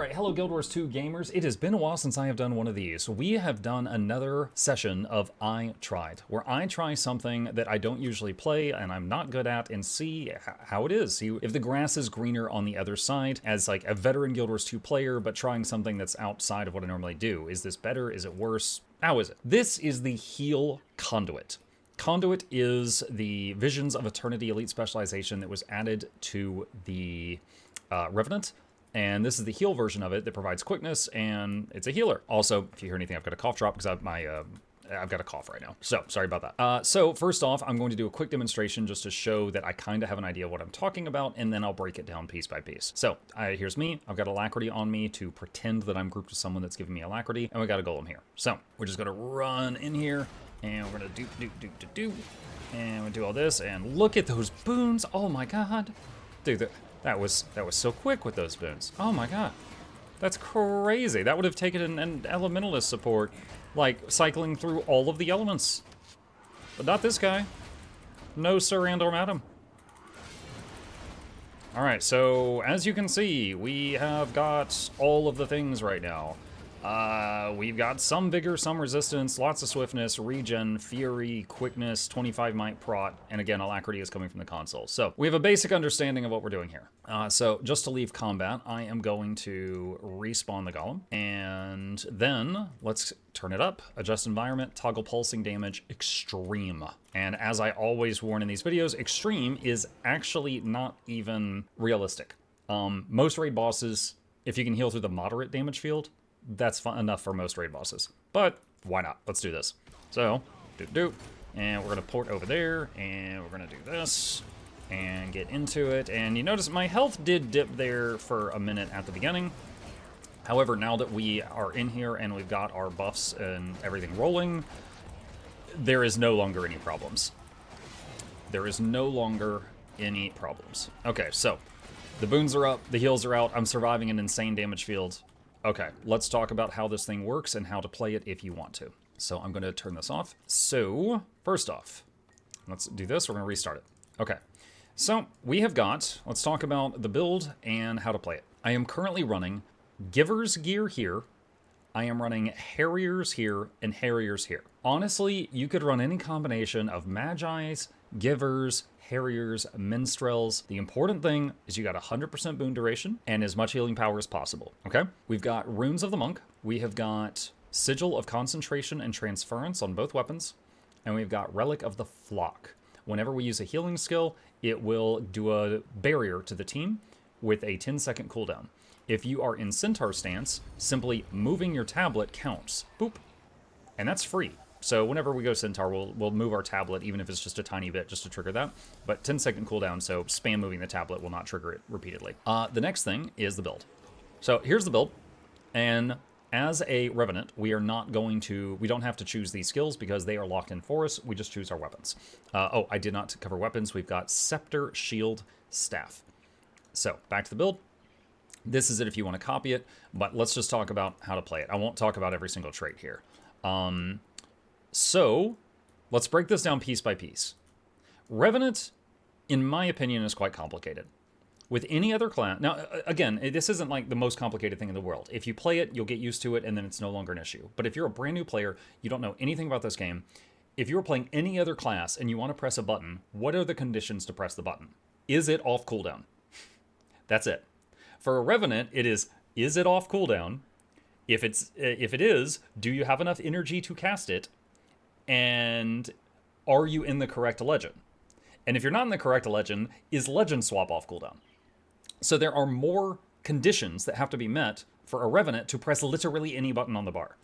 Alright, hello Guild Wars 2 gamers. It has been a while since I have done one of these. We have done another session of I Tried, where I try something that I don't usually play and I'm not good at and see how it is. See if the grass is greener on the other side as like a veteran Guild Wars 2 player, but trying something that's outside of what I normally do. Is this better? Is it worse? How is it? This is the heal conduit. Conduit is the Visions of Eternity Elite specialization that was added to the Revenant. And this is the heal version of it that provides quickness, and it's a healer. Also, if you hear anything, I've got a cough drop because I've got a cough right now. So, sorry about that. So, first off, I'm going to do a quick demonstration just to show that I kind of have an idea of what I'm talking about, and then I'll break it down piece by piece. So, here's me. I've got alacrity on me to pretend that I'm grouped with someone that's giving me alacrity, and we got a golem here. So, we're just going to run in here, and we're going to do, and we do all this, and look at those boons. Oh my god. Dude, that was so quick with those boons. Oh my god. That's crazy. That would have taken an elementalist support, like cycling through all of the elements. But not this guy. No sir and or madam. Alright, so as you can see, we have got all of the things right now. We've got some vigor, some resistance, lots of swiftness, regen, fury, quickness, 25 might prot, and again, alacrity is coming from the console. So we have a basic understanding of what we're doing here. So just to leave combat, I am going to respawn the golem, and then let's turn it up, adjust environment, toggle pulsing damage, extreme. And as I always warn in these videos, extreme is actually not even realistic. Most raid bosses, if you can heal through the moderate damage field, that's enough for most raid bosses. But why not? Let's do this. So, and we're gonna port over there, and we're gonna do this, and get into it. And you notice my health did dip there for a minute at the beginning. However, now that we are in here and we've got our buffs and everything rolling, there is no longer any problems. There is no longer any problems. Okay, so the boons are up, the heals are out, I'm surviving an insane damage field. Okay, let's talk about how this thing works and how to play it if you want to. So I'm going to turn this off. So, first off, let's do this. We're going to restart it. Okay, so we have got, let's talk about the build and how to play it. I am currently running Giver's gear here. I am running Harriers here and Harriers here. Honestly, you could run any combination of Magi's, Givers, Harriers, Minstrels. The important thing is you got 100% boon duration and as much healing power as possible, okay? We've got Runes of the Monk. We have got Sigil of Concentration and Transference on both weapons. And we've got Relic of the Flock. Whenever we use a healing skill, it will do a barrier to the team with a 10-second cooldown. If you are in Centaur stance, simply moving your tablet counts. Boop. And that's free. So whenever we go Centaur, we'll move our tablet, even if it's just a tiny bit, just to trigger that. But 10-second cooldown, so spam moving the tablet will not trigger it repeatedly. The next thing is the build. So here's the build. And as a Revenant, we don't have to choose these skills because they are locked in for us. We just choose our weapons. Oh, I did not cover weapons. We've got Scepter, Shield, Staff. So back to the build. This is it if you want to copy it, but let's just talk about how to play it. I won't talk about every single trait here. So, let's break this down piece by piece. Revenant, in my opinion, is quite complicated. With any other class... Now, again, this isn't like the most complicated thing in the world. If you play it, you'll get used to it, and then it's no longer an issue. But if you're a brand new player, you don't know anything about this game, if you're playing any other class and you want to press a button, what are the conditions to press the button? Is it off cooldown? That's it. For a Revenant, it is it off cooldown? If it is, do you have enough energy to cast it? And are you in the correct legend? And if you're not in the correct legend, is legend swap off cooldown? So there are more conditions that have to be met for a Revenant to press literally any button on the bar.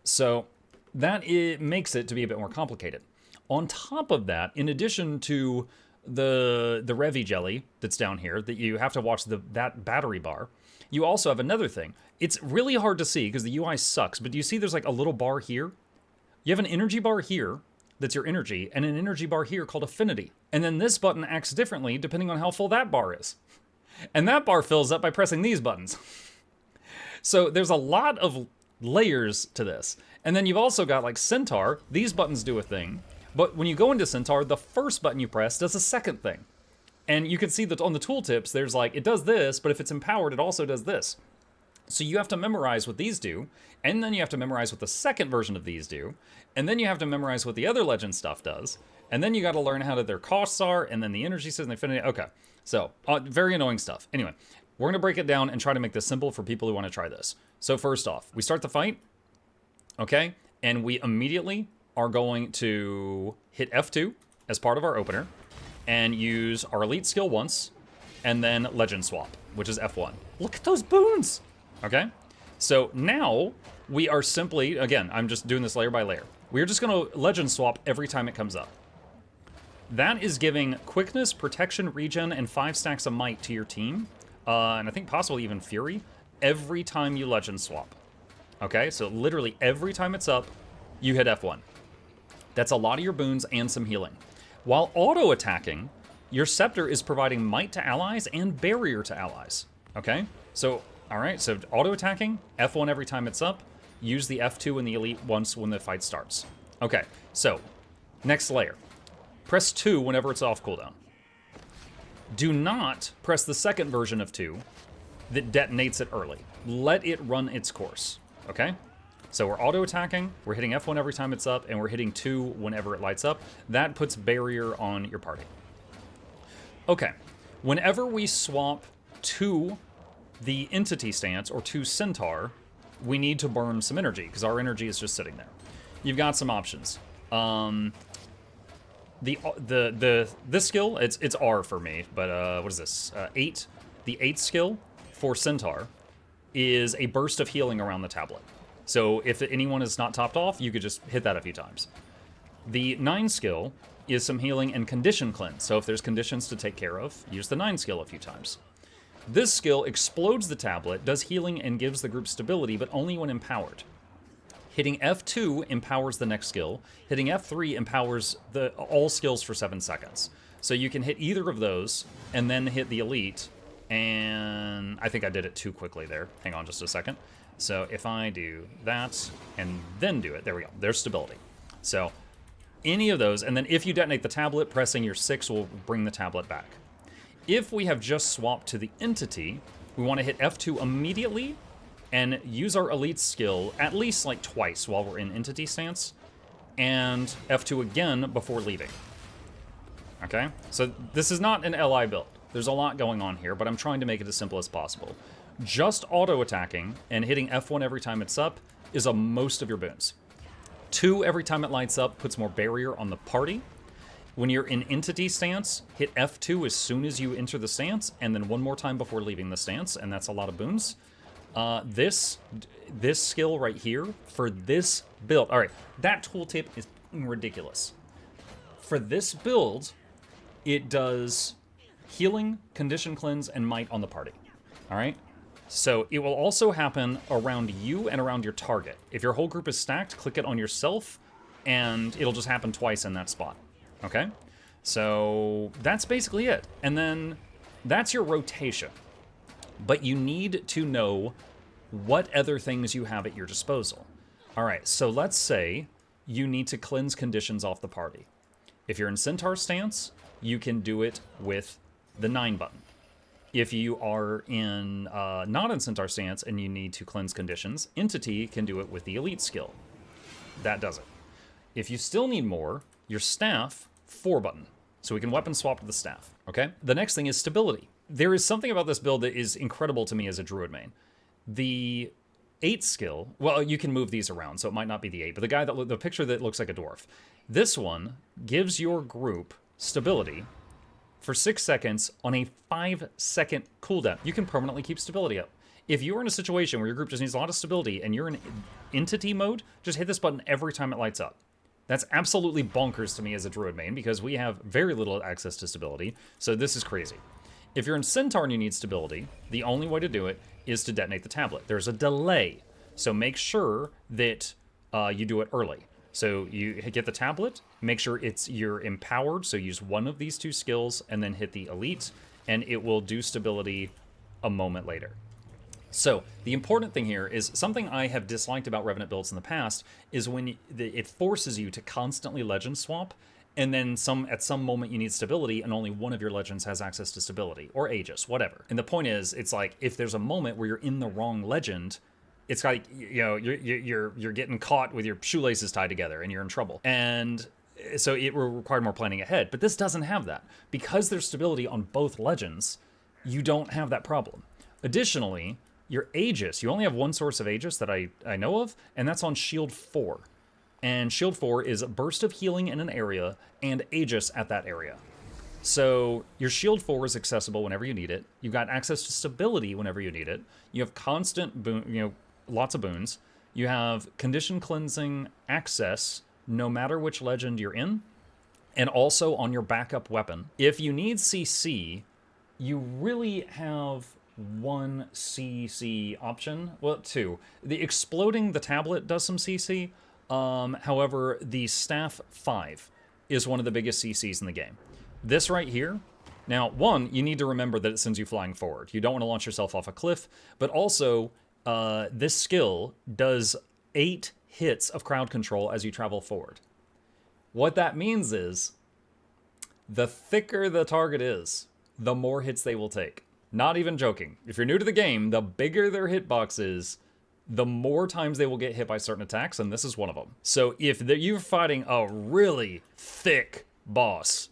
So that makes it to be a bit more complicated. On top of that, in addition to the Revi jelly that's down here, that you have to watch that battery bar, you also have another thing. It's really hard to see because the UI sucks, but do you see there's like a little bar here? You have an energy bar here, that's your energy, and an energy bar here called affinity. And then this button acts differently depending on how full that bar is. And that bar fills up by pressing these buttons. So there's a lot of layers to this. And then you've also got like Centaur, these buttons do a thing, but when you go into Centaur, the first button you press does a second thing. And you can see that on the tooltips, there's like, it does this, but if it's empowered, it also does this. So you have to memorize what these do, and then you have to memorize what the second version of these do, and then you have to memorize what the other legend stuff does, and then you got to learn how their costs are, and then the energy system, the affinity. Okay, so very annoying stuff. Anyway, we're going to break it down and try to make this simple for people who want to try this. So first off, we start the fight, okay, and we immediately are going to hit F2 as part of our opener, and use our elite skill once, and then legend swap, which is F1. Look at those boons! Okay, so now we are simply, again, I'm just doing this layer by layer. We're just going to legend swap every time it comes up. That is giving quickness, protection, regen, and 5 stacks of might to your team, and I think possibly even fury, every time you legend swap. Okay, so literally every time it's up, you hit F1. That's a lot of your boons and some healing. While auto-attacking, your scepter is providing might to allies and barrier to allies. Okay, so all right, so auto-attacking, F1 every time it's up, use the F2 and the elite once when the fight starts. Okay, so next layer. Press 2 whenever it's off cooldown. Do not press the second version of 2 that detonates it early. Let it run its course, okay? So we're auto-attacking, we're hitting F1 every time it's up, and we're hitting 2 whenever it lights up. That puts barrier on your party. Okay, whenever we swap to the entity stance, or to Centaur, we need to burn some energy, because our energy is just sitting there. You've got some options. This skill, it's R for me, but what is this? 8. The 8th skill for Centaur is a burst of healing around the tablet. So if anyone is not topped off, you could just hit that a few times. The 9 skill is some healing and condition cleanse. So if there's conditions to take care of, use the 9 skill a few times. This skill explodes the tablet, does healing, and gives the group stability, but only when empowered. Hitting F2 empowers the next skill. Hitting F3 empowers all skills for 7 seconds. So you can hit either of those, and then hit the elite, and I think I did it too quickly there. Hang on just a second. So if I do that, and then do it, there we go, there's stability. So any of those, and then if you detonate the tablet, pressing your 6 will bring the tablet back. If we have just swapped to the entity, we want to hit F2 immediately and use our elite skill at least like twice while we're in entity stance, and F2 again before leaving. Okay, so this is not an LI build. There's a lot going on here, but I'm trying to make it as simple as possible. Just auto-attacking and hitting F1 every time it's up is most of your boons. 2 every time it lights up puts more barrier on the party. When you're in entity stance, hit F2 as soon as you enter the stance, and then 1 more time before leaving the stance, and that's a lot of boons. This skill right here, for this build, all right, that tooltip is ridiculous. For this build, it does healing, condition cleanse, and might on the party, all right? So it will also happen around you and around your target. If your whole group is stacked, click it on yourself, and it'll just happen twice in that spot. Okay, so that's basically it. And then that's your rotation. But you need to know what other things you have at your disposal. All right, so let's say you need to cleanse conditions off the party. If you're in Centaur stance, you can do it with the 9 button. If you are in not in Centaur stance and you need to cleanse conditions, Entity can do it with the elite skill. That does it. If you still need more, your staff, 4 button. So we can weapon swap to the staff, okay? The next thing is stability. There is something about this build that is incredible to me as a druid main. The 8 skill, well, you can move these around, so it might not be the 8, but the picture that looks like a dwarf. This one gives your group stability for 6 seconds on a 5-second cooldown. You can permanently keep stability up. If you're in a situation where your group just needs a lot of stability and you're in entity mode, just hit this button every time it lights up. That's absolutely bonkers to me as a druid main because we have very little access to stability, so this is crazy. If you're in Centaur and you need stability, the only way to do it is to detonate the tablet. There's a delay, so make sure that you do it early. So you get the tablet, make sure you're empowered, so use one of these 2 skills, and then hit the elite, and it will do stability a moment later. So the important thing here is something I have disliked about Revenant builds in the past is when it forces you to constantly legend swap and then at some moment you need stability, and only one of your legends has access to stability or Aegis, whatever. And the point is, it's like if there's a moment where you're in the wrong legend, it's like, you know, you're getting caught with your shoelaces tied together and you're in trouble. And so it will require more planning ahead. But this doesn't have that. Because there's stability on both legends, you don't have that problem. Additionally, your Aegis, you only have one source of Aegis that I know of, and that's on Shield 4. And Shield 4 is a burst of healing in an area and Aegis at that area. So your Shield 4 is accessible whenever you need it. You've got access to stability whenever you need it. You have constant lots of boons. You have condition cleansing access no matter which legend you're in, and also on your backup weapon. If you need CC, you really have one CC option. Well, two. The exploding the tablet does some CC. However, the Staff 5 is one of the biggest CCs in the game. This right here, now, one, you need to remember that it sends you flying forward. You don't want to launch yourself off a cliff, but also, this skill does 8 hits of crowd control as you travel forward. What that means is, the thicker the target is, the more hits they will take. Not even joking. If you're new to the game, the bigger their hitbox is, the more times they will get hit by certain attacks, and this is one of them. So if you're fighting a really thick boss,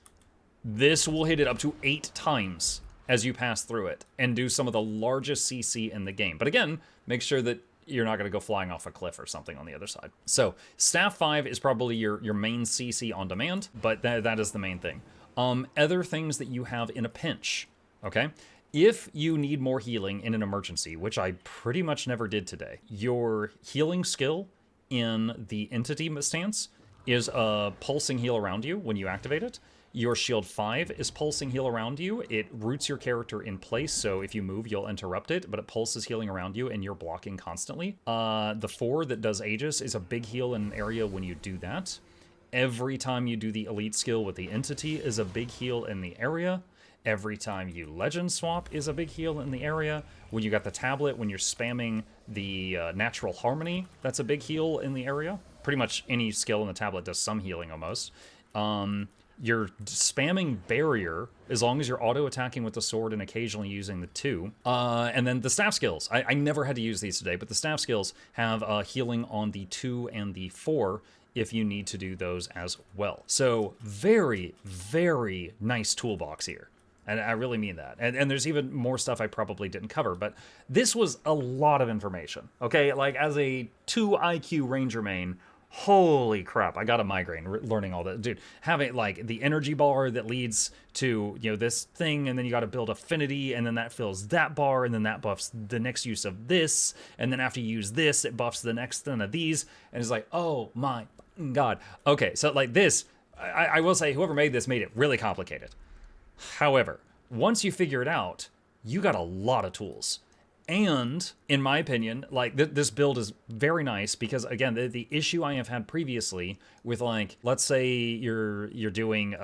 this will hit it up to 8 times as you pass through it, and do some of the largest CC in the game. But again, make sure that you're not going to go flying off a cliff or something on the other side. So Staff 5 is probably your main CC on demand, but that is the main thing. Other things that you have in a pinch, okay? If you need more healing in an emergency, which I pretty much never did today, your healing skill in the entity stance is a pulsing heal around you when you activate it. Your Shield 5 is pulsing heal around you. It roots your character in place, so if you move, you'll interrupt it, but it pulses healing around you, and you're blocking constantly. The 4 that does Aegis is a big heal in an area when you do that. Every time you do the elite skill with the entity is a big heal in the area. Every time you legend swap is a big heal in the area. When you got the tablet, when you're spamming the natural harmony, that's a big heal in the area. Pretty much any skill in the tablet does some healing almost. You're spamming barrier as long as you're auto-attacking with the sword and occasionally using the 2. And then the staff skills. I never had to use these today, but the staff skills have healing on the 2 and the 4 if you need to do those as well. So very, very nice toolbox here. And I really mean that. And there's even more stuff I probably didn't cover, but this was a lot of information, okay? Like, as a 2 IQ Ranger main, holy crap, I got a migraine learning all that. Dude, having, like, the energy bar that leads to, you know, this thing, and then you got to build affinity, and then that fills that bar, and then that buffs the next use of this, and then after you use this, it buffs the next one of these, and it's like, oh my god. Okay, so, like, this, I will say, whoever made this made it really complicated. However, once you figure it out, you got a lot of tools. And, in my opinion, like, this build is very nice because, again, the issue I have had previously with, like, let's say you're doing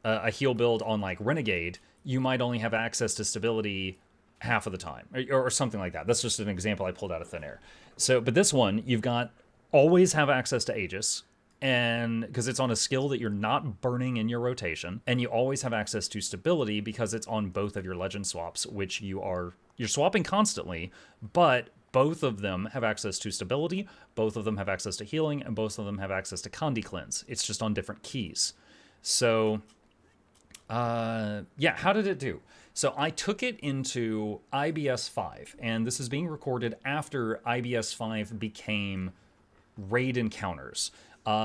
a heal build on, like, Renegade, you might only have access to stability half of the time, or something like that. That's just an example I pulled out of thin air. So, but this one, you've got always have access to Aegis, and because it's on a skill that you're not burning in your rotation, and you always have access to stability because it's on both of your legend swaps, which you're swapping constantly, but both of them have access to stability, both of them have access to healing, and both of them have access to CONDUIT cleanse. It's just on different keys. So, yeah, how did it do? So I took it into IBS 5, and this is being recorded after IBS 5 became raid encounters.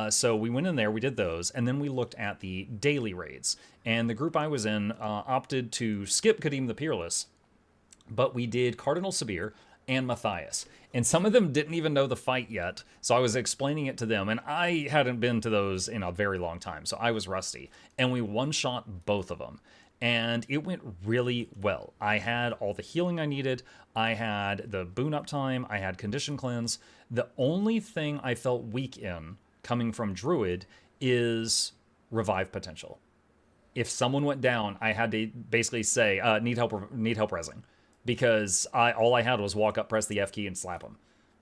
So we went in there, we did those, and then we looked at the daily raids. And the group I was in opted to skip Kadim the Peerless, but we did Cardinal Sabir and Matthias. And some of them didn't even know the fight yet, so I was explaining it to them, and I hadn't been to those in a very long time, so I was rusty. And we one-shot both of them. And it went really well. I had all the healing I needed, I had the boon uptime, I had condition cleanse. The only thing I felt weak in, coming from Druid, is revive potential. If someone went down, I had to basically say, need help resing. Because all I had was walk up, press the F key, and slap them.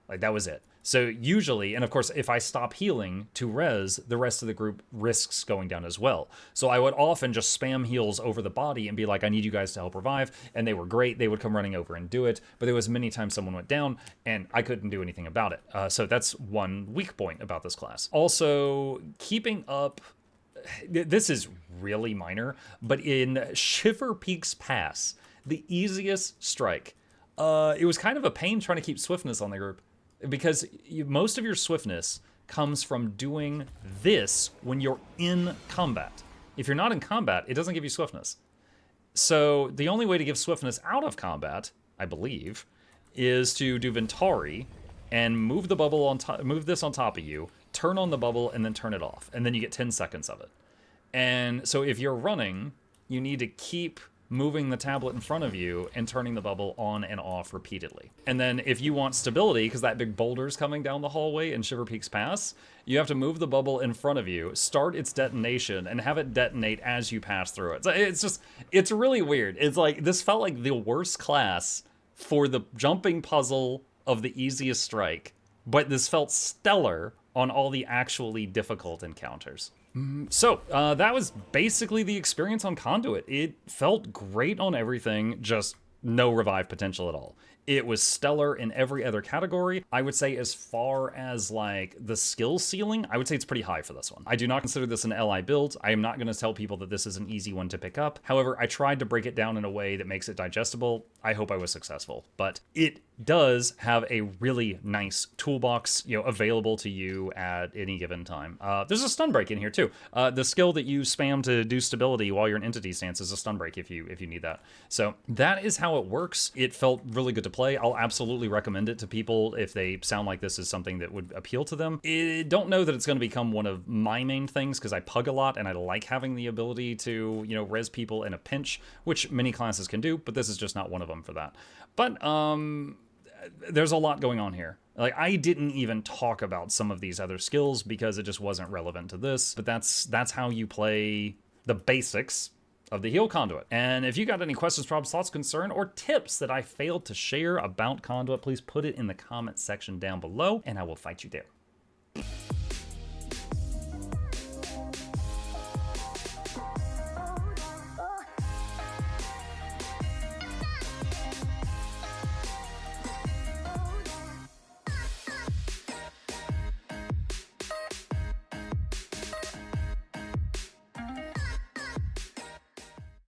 Like, that was it. So usually, and of course, if I stop healing to res, the rest of the group risks going down as well. So I would often just spam heals over the body and be like, I need you guys to help revive. And they were great. They would come running over and do it. But there was many times someone went down and I couldn't do anything about it. So that's one weak point about this class. Also, keeping up, this is really minor, but in Shiver Peaks Pass, the easiest strike, it was kind of a pain trying to keep swiftness on the group. Because most of your swiftness comes from doing this when you're in combat. If you're not in combat, it doesn't give you swiftness. So the only way to give swiftness out of combat, I believe, is to do Ventari and move the bubble on top, move this on top of you, turn on the bubble, and then turn it off. And then you get 10 seconds of it. And so if you're running, you need to keep moving the tablet in front of you and turning the bubble on and off repeatedly. And then if you want stability, because that big boulder's coming down the hallway in Shiver Peaks Pass, you have to move the bubble in front of you, start its detonation, and have it detonate as you pass through it. So it's really weird. It's like, this felt like the worst class for the jumping puzzle of the easiest strike, but this felt stellar on all the actually difficult encounters. So, that was basically the experience on Conduit. It felt great on everything, just no revive potential at all. It was stellar in every other category. I would say as far as like the skill ceiling, I would say it's pretty high for this one. I do not consider this an LI build. I am not going to tell people that this is an easy one to pick up. However, I tried to break it down in a way that makes it digestible. I hope I was successful, but it does have a really nice toolbox, available to you at any given time. There's a stun break in here too. The skill that you spam to do stability while you're in entity stance is a stun break if you need that. So that is how it works. It felt really good to play. I'll absolutely recommend it to people if they sound like this is something that would appeal to them. I don't know that it's going to become one of my main things because I pug a lot and I like having the ability to, res people in a pinch, which many classes can do, but this is just not one of them for that. But, there's a lot going on here. Like, I didn't even talk about some of these other skills because it just wasn't relevant to this, but that's how you play the basics of the heal Conduit. And if you got any questions, problems, thoughts, concern, or tips that I failed to share about Conduit, please put it in the comment section down below, and I will fight you there.